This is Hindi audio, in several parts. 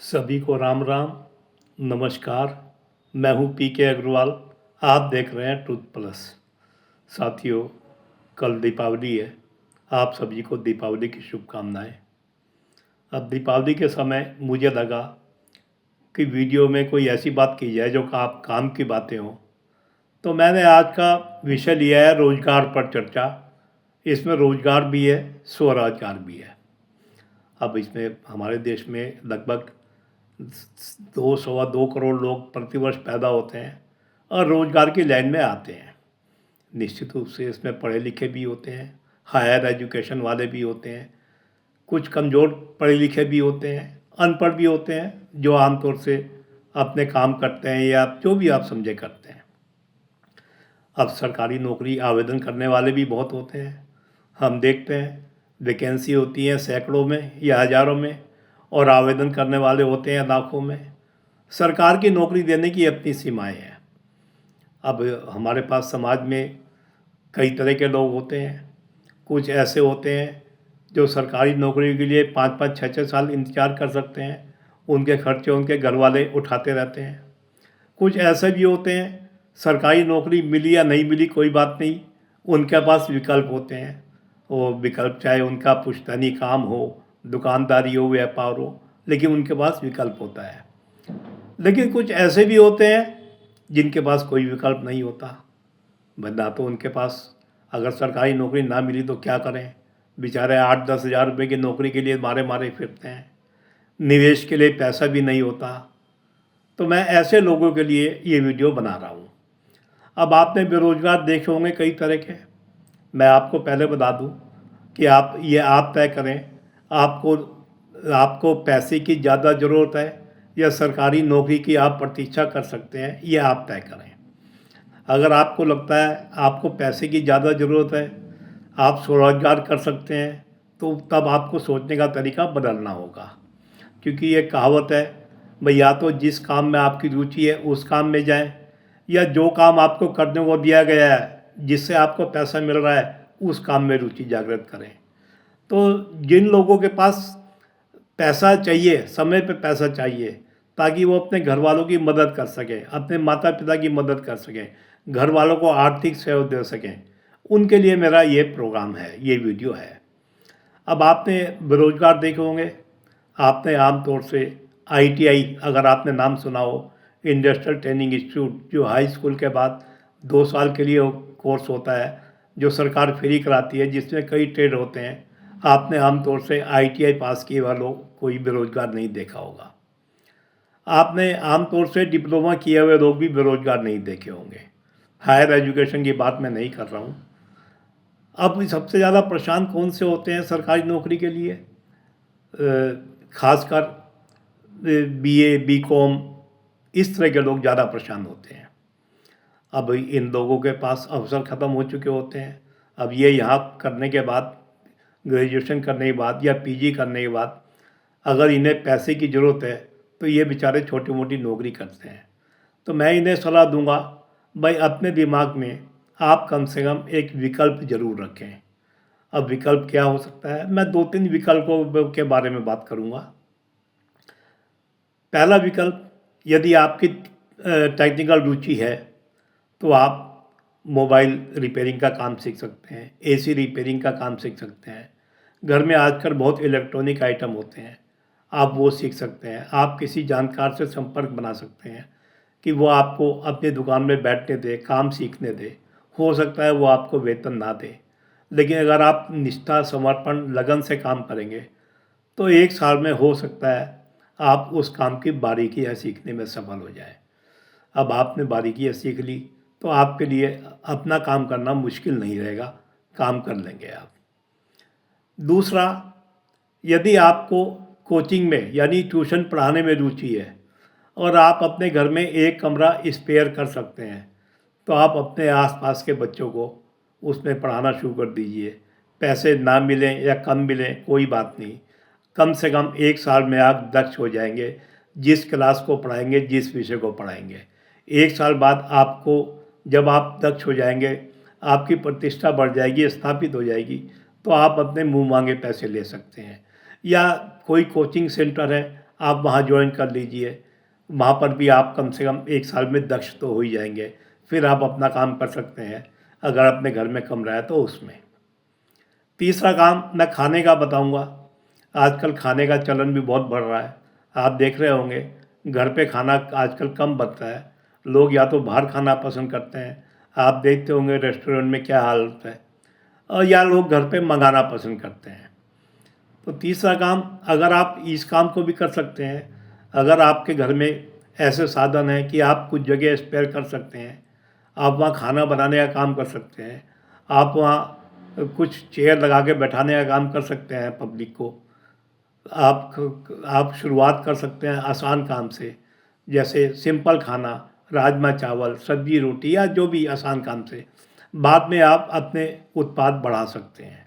सभी को राम राम। नमस्कार। मैं हूं पीके अग्रवाल। आप देख रहे हैं ट्रूथ प्लस। साथियों, कल दीपावली है। आप सभी को दीपावली की शुभकामनाएं। अब दीपावली के समय मुझे लगा कि वीडियो में कोई ऐसी बात की जाए जो आप काम की बातें हों। तो मैंने आज का विषय लिया है रोजगार पर चर्चा। इसमें रोजगार भी है, स्वरोजगार भी है। अब इसमें हमारे देश में लगभग 2 सवा 2 करोड़ लोग प्रतिवर्ष पैदा होते हैं और रोजगार की लाइन में आते हैं। निश्चित रूप से इसमें पढ़े लिखे भी होते हैं, हायर एजुकेशन वाले भी होते हैं, कुछ कमज़ोर पढ़े लिखे भी होते हैं, अनपढ़ भी होते हैं जो आमतौर से अपने काम करते हैं या जो भी आप समझे करते हैं। अब सरकारी नौकरी आवेदन करने वाले भी बहुत होते हैं। हम देखते हैं वैकेंसी होती है सैकड़ों में या हज़ारों में और आवेदन करने वाले होते हैं लाखों में। सरकार की नौकरी देने की अपनी सीमाएं हैं। अब हमारे पास समाज में कई तरह के लोग होते हैं। कुछ ऐसे होते हैं जो सरकारी नौकरी के लिए 5 5 6 6 साल इंतज़ार कर सकते हैं। उनके खर्चे उनके घर वाले उठाते रहते हैं। कुछ ऐसे भी होते हैं सरकारी नौकरी मिली या नहीं मिली कोई बात नहीं, उनके पास विकल्प होते हैं। वो विकल्प चाहे उनका पुश्तैनी काम हो, दुकानदारी हो, व्यापार हो, लेकिन उनके पास विकल्प होता है। लेकिन कुछ ऐसे भी होते हैं जिनके पास कोई विकल्प नहीं होता। ना तो उनके पास, अगर सरकारी नौकरी ना मिली तो क्या करें, बेचारे 8 10 हज़ार रुपये की नौकरी के लिए मारे मारे फिरते हैं। निवेश के लिए पैसा भी नहीं होता। तो मैं ऐसे लोगों के लिए ये वीडियो बना रहा हूँ। अब आपने बेरोजगार देखे होंगे कई तरह के। मैं आपको पहले बता दूं कि आप तय करें, आपको आपको पैसे की ज़्यादा ज़रूरत है या सरकारी नौकरी की आप प्रतीक्षा कर सकते हैं, ये आप तय करें। अगर आपको लगता है आपको पैसे की ज़्यादा ज़रूरत है, आप स्वरोजगार कर सकते हैं, तो तब आपको सोचने का तरीका बदलना होगा। क्योंकि ये कहावत है भाई, या तो जिस काम में आपकी रुचि है उस काम में जाएं, या जो काम आपको करने को दिया गया है जिससे आपको पैसा मिल रहा है उस काम में रुचि जागृत करें। तो जिन लोगों के पास पैसा चाहिए, समय पे पैसा चाहिए, ताकि वो अपने घर वालों की मदद कर सकें, अपने माता पिता की मदद कर सकें, घर वालों को आर्थिक सहयोग दे सकें, उनके लिए मेरा ये प्रोग्राम है, ये वीडियो है। अब आपने बेरोजगार देखे होंगे। आपने आमतौर से आईटीआई, अगर आपने नाम सुना हो, इंडस्ट्रियल ट्रेनिंग इंस्टीट्यूट, जो हाई स्कूल के बाद 2 साल के लिए कोर्स होता है, जो सरकार फ्री कराती है, जिसमें कई ट्रेड होते हैं। आपने आमतौर से आईटीआई पास किए वालों कोई बेरोजगार नहीं देखा होगा। आपने आमतौर से डिप्लोमा किए हुए लोग भी बेरोजगार नहीं देखे होंगे। हायर एजुकेशन की बात मैं नहीं कर रहा हूँ। अब सबसे ज़्यादा परेशान कौन से होते हैं सरकारी नौकरी के लिए? खासकर बीए, बीकॉम, इस तरह के लोग ज़्यादा परेशान होते हैं। अब इन लोगों के पास अवसर ख़त्म हो चुके होते हैं। अब ये यहाँ करने के बाद, ग्रेजुएशन करने के बाद या पीजी करने के बाद, अगर इन्हें पैसे की ज़रूरत है तो ये बेचारे छोटी मोटी नौकरी करते हैं। तो मैं इन्हें सलाह दूंगा, भाई अपने दिमाग में आप कम से कम एक विकल्प ज़रूर रखें। अब विकल्प क्या हो सकता है, मैं 2 3 विकल्पों के बारे में बात करूंगा। पहला विकल्प, यदि आपकी टेक्निकल रुचि है तो आप मोबाइल रिपेयरिंग का काम सीख सकते हैं, एसी रिपेयरिंग का काम सीख सकते हैं। घर में आजकल बहुत इलेक्ट्रॉनिक आइटम होते हैं, आप वो सीख सकते हैं। आप किसी जानकार से संपर्क बना सकते हैं कि वो आपको अपनी दुकान में बैठने दे, काम सीखने दे। हो सकता है वो आपको वेतन ना दे, लेकिन अगर आप निष्ठा, समर्पण, लगन से काम करेंगे तो 1 साल में हो सकता है आप उस काम की बारीकियाँ सीखने में सफल हो जाए। अब आपने बारीकियाँ सीख ली तो आपके लिए अपना काम करना मुश्किल नहीं रहेगा, काम कर लेंगे आप। दूसरा, यदि आपको कोचिंग में यानी ट्यूशन पढ़ाने में रुचि है और आप अपने घर में एक कमरा स्पेयर कर सकते हैं, तो आप अपने आसपास के बच्चों को उसमें पढ़ाना शुरू कर दीजिए। पैसे ना मिलें या कम मिलें कोई बात नहीं, कम से कम 1 साल में आप दक्ष हो जाएंगे। जिस क्लास को पढ़ाएंगे, जिस विषय को पढ़ाएंगे, 1 साल बाद आपको, जब आप दक्ष हो जाएंगे, आपकी प्रतिष्ठा बढ़ जाएगी, स्थापित हो जाएगी, तो आप अपने मुंह मांगे पैसे ले सकते हैं। या कोई कोचिंग सेंटर है, आप वहाँ ज्वाइन कर लीजिए। वहाँ पर भी आप कम से कम 1 साल में दक्ष तो हो ही जाएंगे। फिर आप अपना काम कर सकते हैं, अगर अपने घर में कमरा है तो उसमें। तीसरा काम मैं खाने का बताऊंगा। आजकल खाने का चलन भी बहुत बढ़ रहा है। आप देख रहे होंगे घर पे खाना आजकल कम बनता है। लोग या तो बाहर खाना पसंद करते हैं, आप देखते होंगे रेस्टोरेंट में क्या हालत है, और या लोग घर पे मंगाना पसंद करते हैं। तो तीसरा काम, अगर आप इस काम को भी कर सकते हैं, अगर आपके घर में ऐसे साधन हैं कि आप कुछ जगह स्पेयर कर सकते हैं, आप वहाँ खाना बनाने का काम कर सकते हैं, आप वहाँ कुछ चेयर लगा के बैठाने का काम कर सकते हैं पब्लिक को। आप शुरुआत कर सकते हैं आसान काम से, जैसे सिंपल खाना, राजमा चावल, सब्जी रोटी, या जो भी आसान काम से। बाद में आप अपने उत्पाद बढ़ा सकते हैं।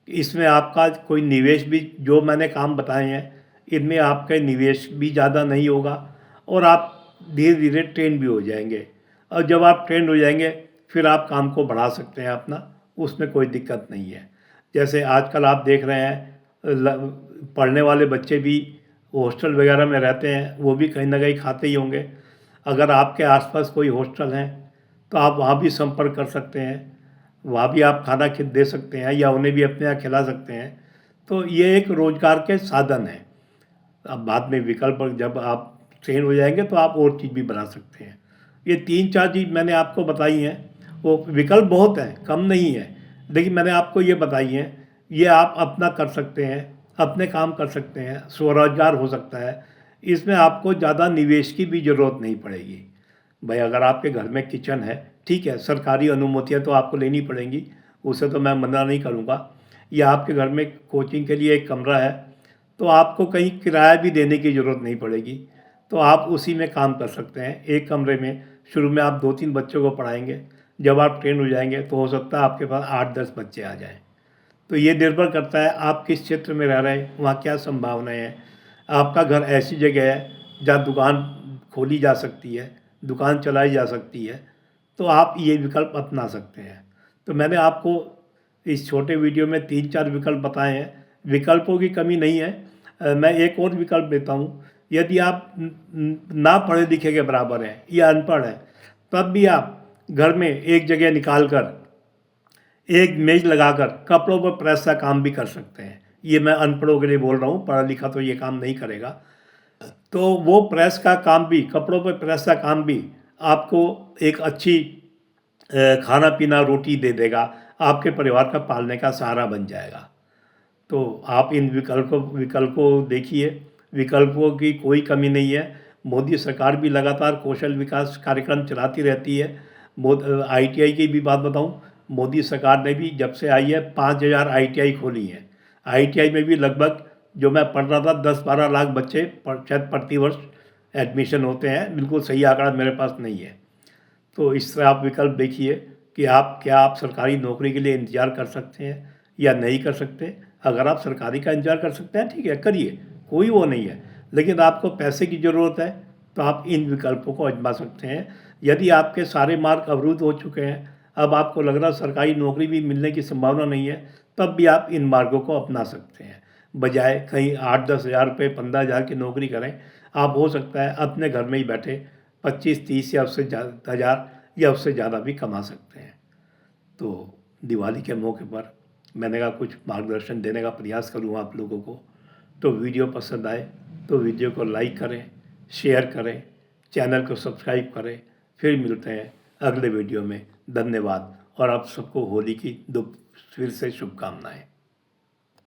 इसमें आपका कोई निवेश भी, जो मैंने काम बताए हैं इनमें आपका निवेश भी ज़्यादा नहीं होगा, और आप धीरे धीरे ट्रेंड भी हो जाएंगे। और जब आप ट्रेंड हो जाएंगे फिर आप काम को बढ़ा सकते हैं अपना, उसमें कोई दिक्कत नहीं है। जैसे आजकल आप देख रहे हैं पढ़ने वाले बच्चे भी हॉस्टल वगैरह में रहते हैं, वो भी कहीं ना कहीं खाते ही होंगे। अगर आपके आसपास कोई हॉस्टल हैं तो आप वहाँ भी संपर्क कर सकते हैं, वहाँ भी आप खाना दे सकते हैं या उन्हें भी अपने यहाँ खिला सकते हैं। तो ये एक रोज़गार के साधन है। अब बाद में विकल्प जब आप ट्रेन हो जाएंगे तो आप और चीज़ भी बना सकते हैं। ये 3-4 चीज़ मैंने आपको बताई हैं, वो विकल्प बहुत हैं, कम नहीं है, लेकिन मैंने आपको ये बताई हैं, ये आप अपना कर सकते हैं, अपने काम कर सकते हैं, स्वरोजगार हो सकता है। इसमें आपको ज़्यादा निवेश की भी ज़रूरत नहीं पड़ेगी। भाई अगर आपके घर में किचन है, ठीक है, सरकारी अनुमतियाँ तो आपको लेनी पड़ेंगी, उसे तो मैं मना नहीं करूँगा। या आपके घर में कोचिंग के लिए एक कमरा है, तो आपको कहीं किराया भी देने की ज़रूरत नहीं पड़ेगी, तो आप उसी में काम कर सकते हैं। एक कमरे में शुरू में आप 2-3 बच्चों को पढ़ाएंगे, जब आप ट्रेन हो जाएंगे तो हो सकता है आपके पास 8-10 बच्चे आ जाएं। तो ये निर्भर करता है आप किस क्षेत्र में रह रहे हैं, वहाँ क्या संभावनाएं हैं। आपका घर ऐसी जगह है जहाँ दुकान खोली जा सकती है, दुकान चलाई जा सकती है, तो आप ये विकल्प अपना सकते हैं। तो मैंने आपको इस छोटे वीडियो में 3-4 विकल्प बताए हैं। विकल्पों की कमी नहीं है। मैं एक और विकल्प देता हूँ। यदि आप ना पढ़े लिखे के बराबर हैं या अनपढ़ हैं, तब भी आप घर में एक जगह निकाल कर, एक मेज लगाकर कपड़ों पर प्रेस का काम भी कर सकते हैं। ये मैं अनपढ़ों के लिए बोल रहा हूँ, पढ़ा लिखा तो ये काम नहीं करेगा। तो वो प्रेस का काम भी, कपड़ों पर प्रेस का काम भी आपको एक अच्छी खाना पीना रोटी दे देगा, आपके परिवार का पालने का सहारा बन जाएगा। तो आप इन विकल्पों देखिए, विकल्पों की कोई कमी नहीं है। मोदी सरकार भी लगातार कौशल विकास कार्यक्रम चलाती रहती है। ITI की भी बात बताऊं, मोदी सरकार ने भी जब से आई है 5,000 ITI खोली हैं। ITI में भी लगभग, जो मैं पढ़ रहा था, 10-12 लाख बच्चे शायद प्रति वर्ष एडमिशन होते हैं। बिल्कुल सही आंकड़ा मेरे पास नहीं है। तो इस तरह आप विकल्प देखिए कि आप सरकारी नौकरी के लिए इंतज़ार कर सकते हैं या नहीं कर सकते। अगर आप सरकारी का इंतज़ार कर सकते हैं, ठीक है, करिए, कोई वो नहीं है। लेकिन आपको पैसे की ज़रूरत है तो आप इन विकल्पों को आजमा सकते हैं। यदि आपके सारे मार्ग अवरुद्ध हो चुके हैं, अब आपको लग रहा सरकारी नौकरी भी मिलने की संभावना नहीं है, तब भी आप इन मार्गों को अपना सकते हैं। बजाय कहीं 8-10 हज़ार रुपये, 15 हज़ार की नौकरी करें, आप हो सकता है अपने घर में ही बैठे 25-30 या उससे ज़्यादा हज़ार या उससे ज़्यादा भी कमा सकते हैं। तो दिवाली के मौके पर मैंने कहा कुछ मार्गदर्शन देने का प्रयास करूँ आप लोगों को। तो वीडियो पसंद आए तो वीडियो को लाइक करें, शेयर करें, चैनल को सब्सक्राइब करें। फिर मिलते हैं अगले वीडियो में। धन्यवाद, और आप सबको होली की फिर से शुभकामनाएं।